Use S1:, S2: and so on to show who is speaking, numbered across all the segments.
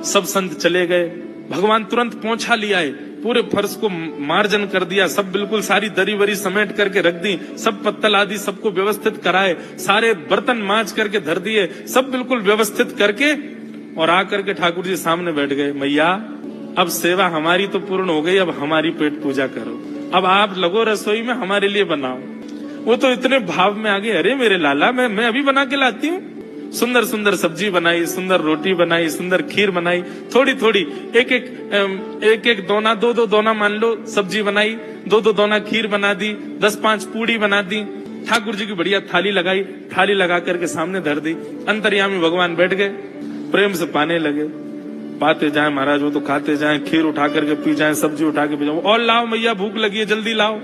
S1: सब संत चले गए, भगवान तुरंत पहुंचा लिया है, पूरे फर्श को मार्जन कर दिया, सब बिल्कुल सारी दरी वरी समेट करके रख दी, सब पत्तल आदि सबको व्यवस्थित कराए, सारे बर्तन मांज करके धर दिए, सब बिल्कुल व्यवस्थित करके और आकर के ठाकुर जी सामने बैठ गए। मैया अब सेवा हमारी तो पूर्ण हो गई, अब हमारी पेट पूजा करो, अब आप लगो रसोई में, हमारे लिए बनाओ। वो तो इतने भाव में आ गए, अरे मेरे लाला मैं अभी बना के लाती हूँ। सुंदर सुंदर सब्जी बनाई, सुंदर रोटी बनाई, सुंदर खीर बनाई, थोड़ी थोड़ी एक एक दोना, दो दोना मान लो सब्जी बनाई, दो दोना खीर बना दी, 10-5 पूड़ी बना दी, ठाकुर जी की बढ़िया थाली लगाई, थाली लगा करके सामने धर दी। अंतर्यामी भगवान बैठ गए, प्रेम से पाने लगे, पाते जाए महाराज, वो तो खाते जाए, खीर उठा करके पी जाए, सब्जी उठा के पी जाए, और लाओ मैया भूख लगी है जल्दी लाओ,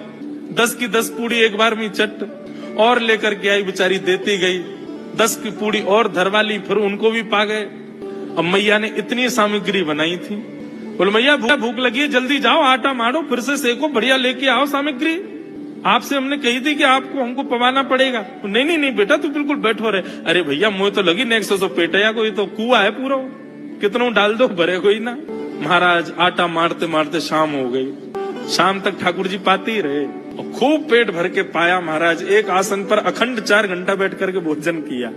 S1: 10 की 10 पूड़ी एक बार में चट और लेकर के आई, बेचारी देती गई, 10 की पूड़ी और धरवा ली, फिर उनको भी पा गए। अब मैया ने इतनी सामग्री बनाई थी, बोले मैया भूख लगी है जल्दी जाओ, आटा मारो, फिर से सेको, बढ़िया लेके आओ सामग्री, आपसे हमने कही थी कि आपको हमको पवाना पड़ेगा। नहीं बेटा तू बिल्कुल बैठो रहे। अरे भैया मुझे तो लगी नेक्स्ट सो पेटया को, ये तो कुआ है पूरा, कितना डाल दो भरे कोई ना। महाराज आटा मारते मारते शाम हो गई, शाम तक ठाकुर जी पाते ही रहे और खूब पेट भर के पाया। महाराज एक आसन पर अखंड 4 घंटा बैठ करके भोजन किया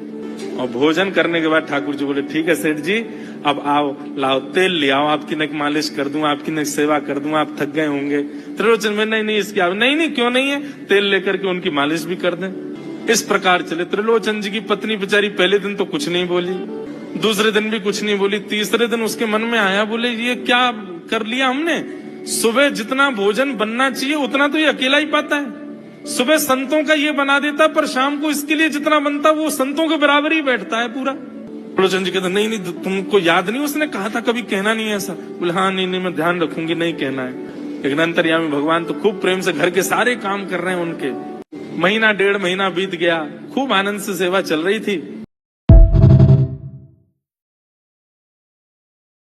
S1: और भोजन करने के बाद ठाकुर जी बोले ठीक है सेठ जी अब आओ, लाओ तेल ले आओ, आपकी नक मालिश कर दूं, आपकी नक सेवा कर दूं, आप थक गए होंगे। त्रिलोचन में नहीं इसकी नहीं क्यों नहीं है, तेल लेकर के उनकी मालिश भी कर दें। इस प्रकार चले। त्रिलोचन जी की पत्नी बेचारी पहले दिन तो कुछ नहीं बोली, दूसरे दिन भी कुछ नहीं बोली, तीसरे दिन उसके मन में आया, बोले ये क्या कर लिया हमने, सुबह जितना भोजन बनना चाहिए उतना तो ये अकेला ही पाता है, सुबह संतों का ये बना देता, पर शाम को इसके लिए जितना बनता वो संतों के बराबर ही बैठता है पूरा। त्रिलोचन जी कहते नहीं तुमको याद नहीं, उसने कहा था कभी कहना नहीं ऐसा। बोले हाँ नहीं मैं ध्यान रखूंगी, नहीं कहना है। लेकिन अंतर्यामी भगवान तो खूब प्रेम से घर के सारे काम कर रहे हैं उनके। महीना 1.5 महीना बीत गया, खूब आनंद से सेवा चल रही थी।